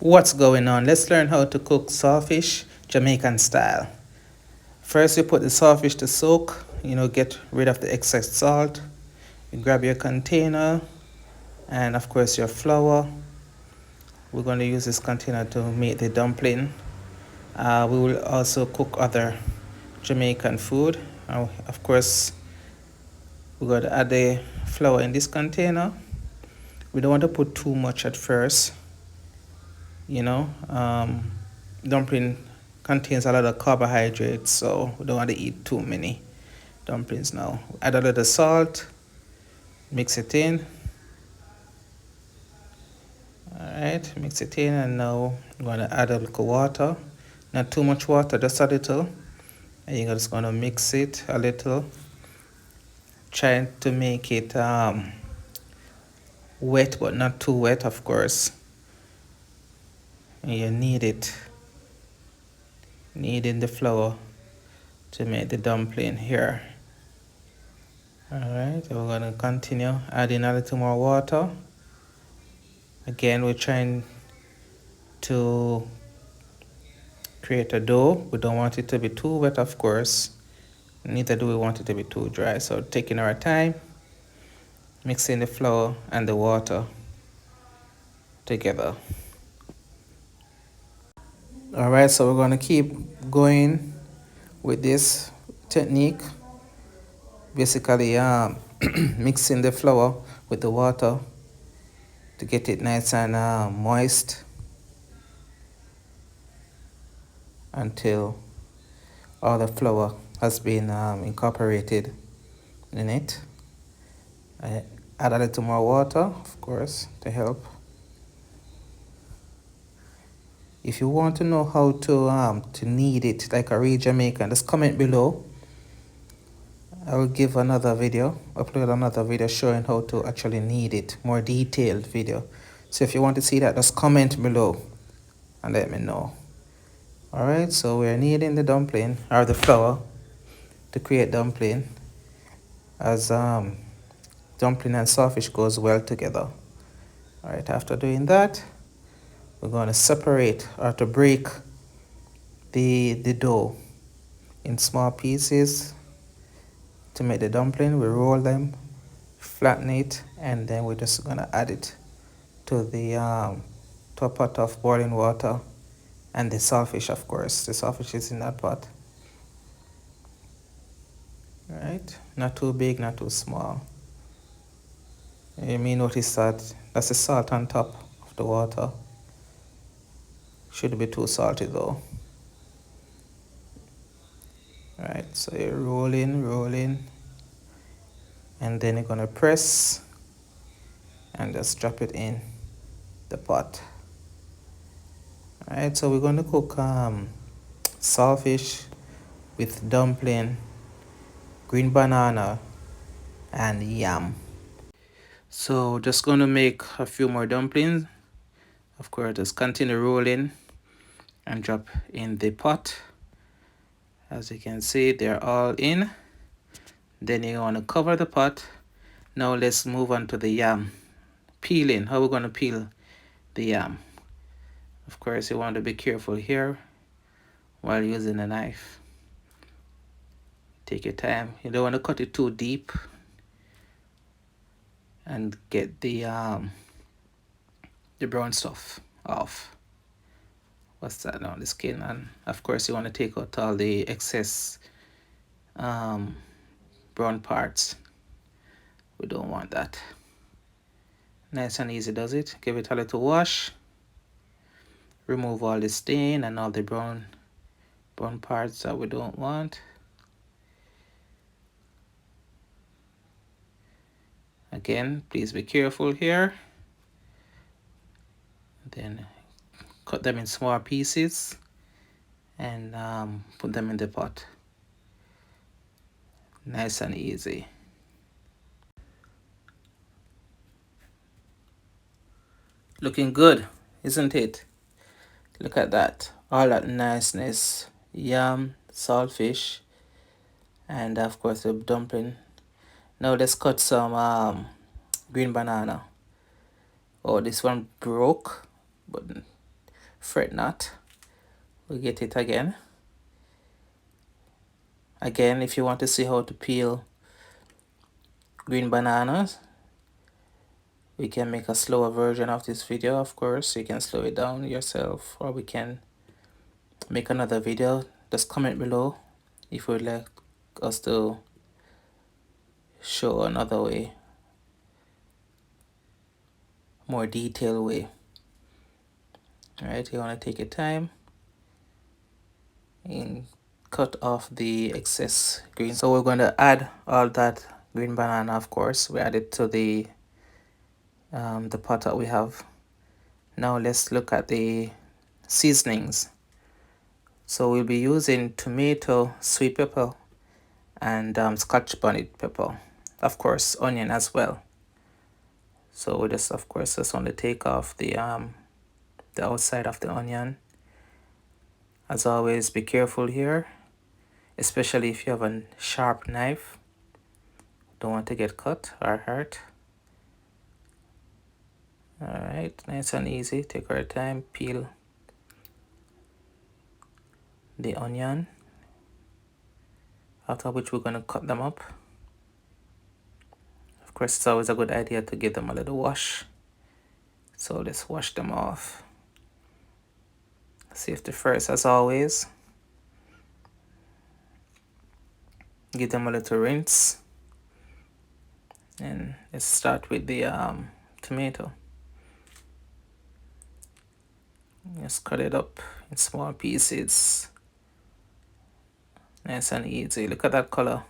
What's going on? Let's learn how to cook sawfish Jamaican style. First, you put the sawfish to soak, get rid of the excess salt. You grab your container and, of course, your flour. We're going to use this container to make the dumpling. We will also cook other Jamaican food. Of course, we're going to add the flour in this container. We don't want to put too much at first. you know Dumpling contains a lot of carbohydrates, so we don't want to eat too many dumplings. Now add a little salt, mix it in. All right, mix it in, and now I'm going to add a little water, not too much water, just a little, and you're just going to mix it a little, trying to make it wet but not too wet, of course. And you kneading the flour to make the dumpling here. Alright, we're going to continue adding a little more water. Again, we're trying to create a dough. We don't want it to be too wet, of course. Neither do we want it to be too dry. So taking our time, mixing the flour and the water together. Alright, so we're going to keep going with this technique. Basically, mixing the flour with the water to get it nice and moist until all the flour has been incorporated in it. I add a little more water, of course, to help. If you want to know how to knead it like a real Jamaican, just comment below. I will give another video, upload another video showing how to actually knead it, more detailed video. So if you want to see that, just comment below and let me know. Alright, so we're kneading the dumpling, or the flour, to create dumpling, as dumpling and sawfish goes well together. Alright, after doing that, we're going to separate, or to break the dough in small pieces. To make the dumpling, we roll them, flatten it, and then we're just going to add it to to a pot of boiling water, and the sawfish, of course. The sawfish is in that pot. Right, not too big, not too small. You may notice that that's the salt on top of the water. Shouldn't be too salty though. Right, so you're rolling, and then you're gonna press and just drop it in the pot. Alright, so we're going to cook sawfish with dumpling, green banana, and yam. So just going to make a few more dumplings. Of course, just continue rolling and drop in the pot. As you can see, they're all in. Then you want to cover the pot. Now let's move on to the yam. Peeling, how we're going to peel the yam. Of course, you want to be careful here while using a knife. Take your time. You don't want to cut it too deep and get the brown stuff off. What's that now? The skin. And of course, you want to take out all the excess brown parts. We don't want that. Nice and easy does it. Give it a little wash. Remove all the stain and all the brown parts that we don't want. Again, please be careful here. Then cut them in small pieces and put them in the pot. Nice and easy. Looking good, isn't it? Look at that. All that niceness. Yam, saltfish, and of course the dumpling. Now let's cut some green banana. Oh, this one broke, but fret not. We'll get it again. Again, if you want to see how to peel green bananas, we can make a slower version of this video. Of course, you can slow it down yourself, or we can make another video. Just comment below if you would like us to show another way, more detailed way. Alright, you want to take your time and cut off the excess green. So we're going to add all that green banana. Of course, we add it to the pot that we have. Now let's look at the seasonings. So we'll be using tomato, sweet pepper, and scotch bonnet pepper. Of course, onion as well. So we just, of course, just want to take off the outside of the onion. As always, be careful here, especially if you have a sharp knife. Don't want to get cut or hurt. Alright, nice and easy. Take our time, peel the onion, after which we're going to cut them up. Of course, it's always a good idea to give them a little wash. So let's wash them off. Safety first, as always. Give them a little rinse. And let's start with the tomato. Just cut it up in small pieces. Nice and easy. Look at that color.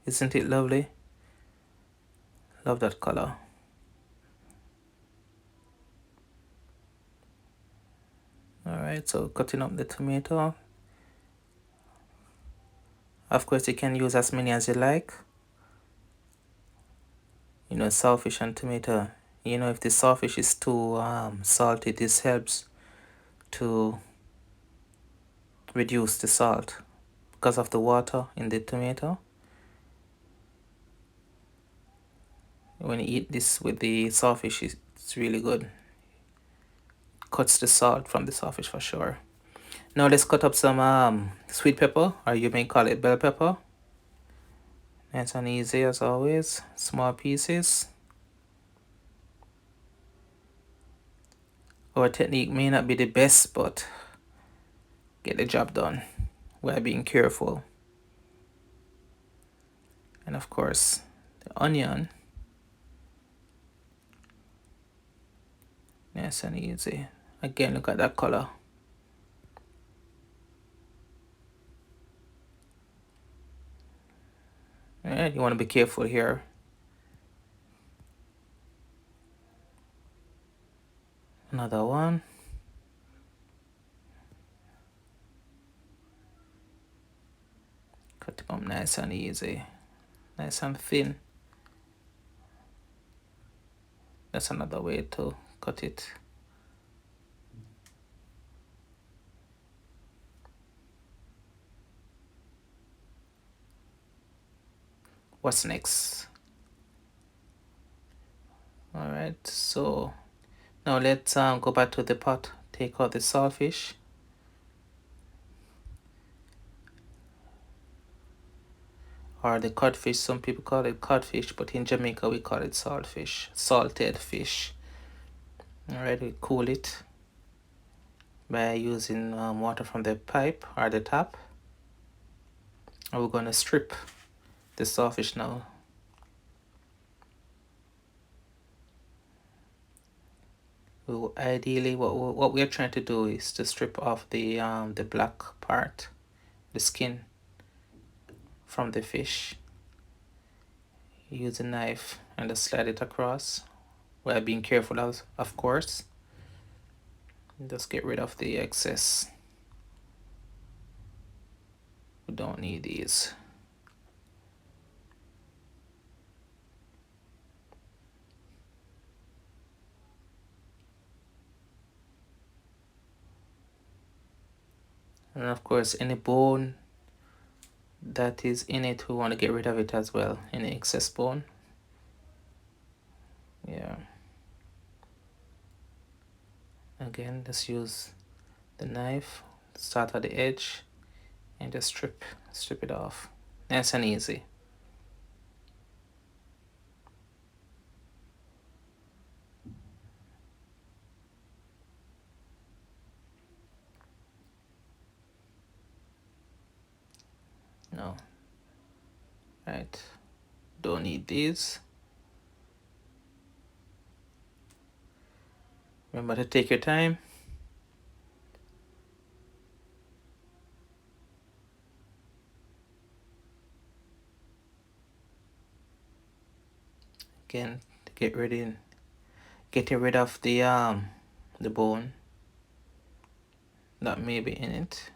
Isn't it lovely? Love that color. Alright, so cutting up the tomato. Of course, you can use as many as you like. You know, saltfish and tomato. You know, if the saltfish is too salty, this helps to reduce the salt because of the water in the tomato. When you eat this with the saltfish, it's really good. Cuts the salt from the saltfish for sure. Now let's cut up some sweet pepper, or you may call it bell pepper. Nice and easy as always, small pieces. Our technique may not be the best, but get the job done while being careful. And of course, the onion. Nice and easy. Again, look at that color. Alright, you want to be careful here. Another one. Cut them up nice and easy. Nice and thin. That's another way to cut it. What's next? Alright, so now let's go back to the pot. Take out the saltfish. Or the codfish, some people call it codfish, but in Jamaica we call it saltfish, salted fish. Alright, we cool it by using water from the pipe or the tap. And we're going to strip the saltfish now. Ideally, what we are trying to do is to strip off the black part, the skin from the fish. Use a knife and just slide it across, while being careful of course. Just get rid of the excess. We don't need these. And of course, any bone that is in it, we want to get rid of it as well. Any excess bone. Yeah. Again, let's use the knife, start at the edge, and just strip it off. Nice and easy. No, right. Don't need these. Remember to take your time. Again, to getting rid of the bone that may be in it.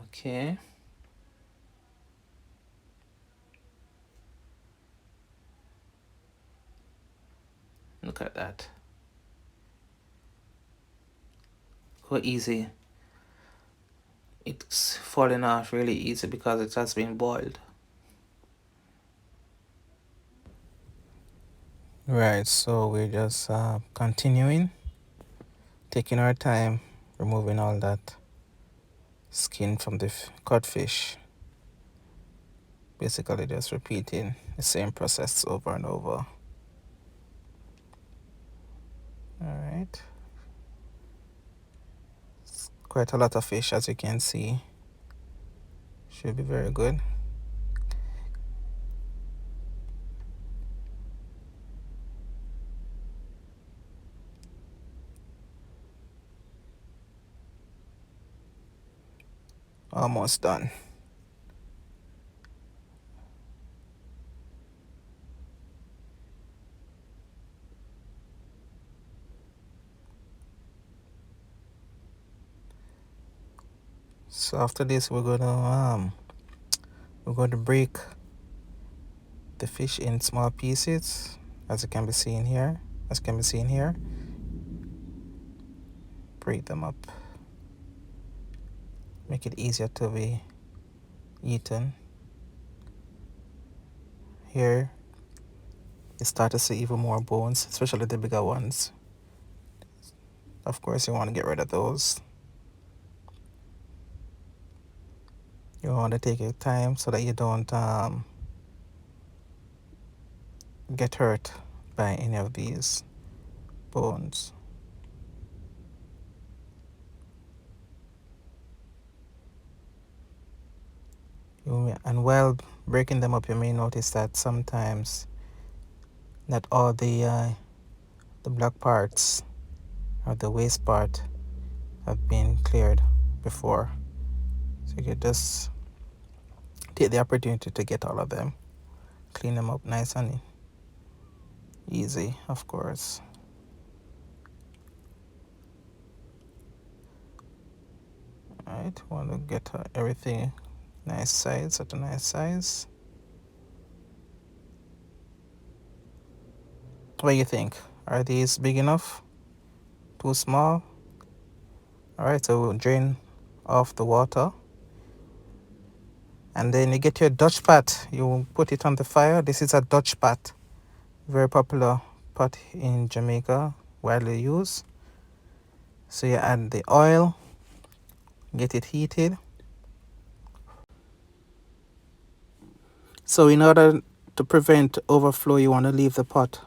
Okay. Look at that. How easy. It's falling off really easy because it has been boiled. Right, so we're just continuing, taking our time, removing all that skin from the codfish. Basically just repeating the same process over and over. Alright. Quite a lot of fish, as you can see. Should be very good. Almost done. So after this we're going to break the fish in small pieces, as can be seen here. Break them up. Make it easier to be eaten. Here you start to see even more bones, especially the bigger ones. Of course you want to get rid of those. You want to take your time so that you don't get hurt by any of these bones. And while breaking them up, you may notice that sometimes not all the black parts or the waste part have been cleared before. So you can just take the opportunity to get all of them, clean them up nice and easy, of course. Alright, want to get everything nice size, at a nice size. What do you think? Are these big enough? Too small? Alright, so we'll drain off the water. And then you get your Dutch pot. You put it on the fire. This is a Dutch pot. Very popular pot in Jamaica, widely used. So you add the oil, get it heated. So in order to prevent overflow, you want to leave the pot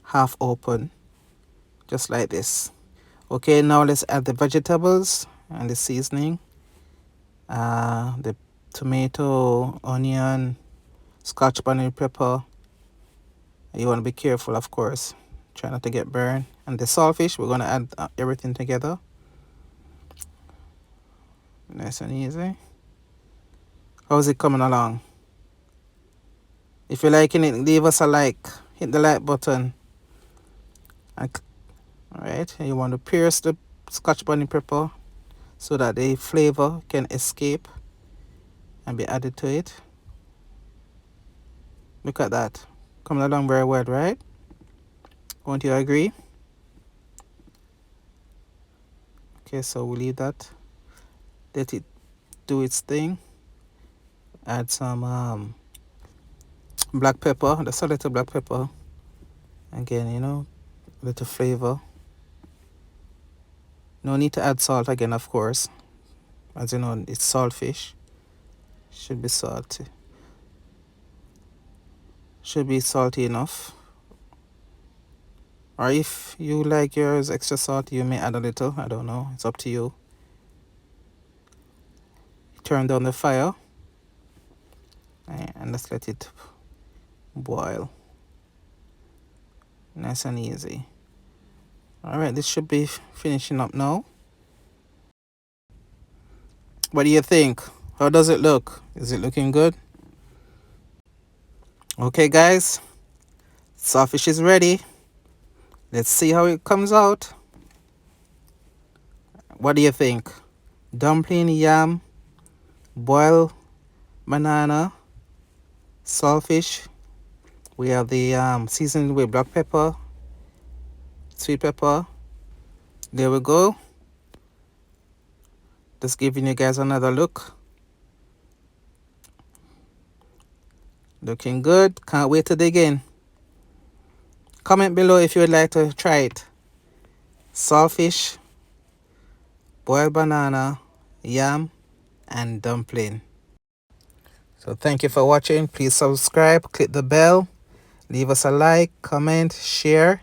half open, just like this. Okay, now let's add the vegetables and the seasoning. The tomato, onion, scotch bonnet pepper. You want to be careful, of course. Try not to get burned. And the saltfish, we're going to add everything together. Nice and easy. How's it coming along? If you're liking it, leave us a like. Hit the like button. Alright, and you want to pierce the scotch bonnet pepper so that the flavor can escape and be added to it. Look at that. Coming along very well, right? Won't you agree? Okay, so we'll leave that. Let it do its thing. Add some black pepper. Just a little black pepper. Again, you know, a little flavor. No need to add salt again, of course. As you know, it's saltfish. Should be salty. Should be salty enough. Or if you like yours extra salty, you may add a little. I don't know. It's up to you. Turn down the fire. And let's let it boil. Nice and easy. Alright, this should be finishing up now. What do you think? How does it look? Is it looking good? Okay, guys. Sawfish is ready. Let's see how it comes out. What do you think? Dumpling, yam, boiled banana, sawfish. We have the seasoned with black pepper, sweet pepper. There we go. Just giving you guys another look. Looking good. Can't wait to dig in. Comment below if you would like to try it. Sawfish, boiled banana, yam, and dumpling. So thank you for watching. Please subscribe, click the bell, leave us a like, comment, share.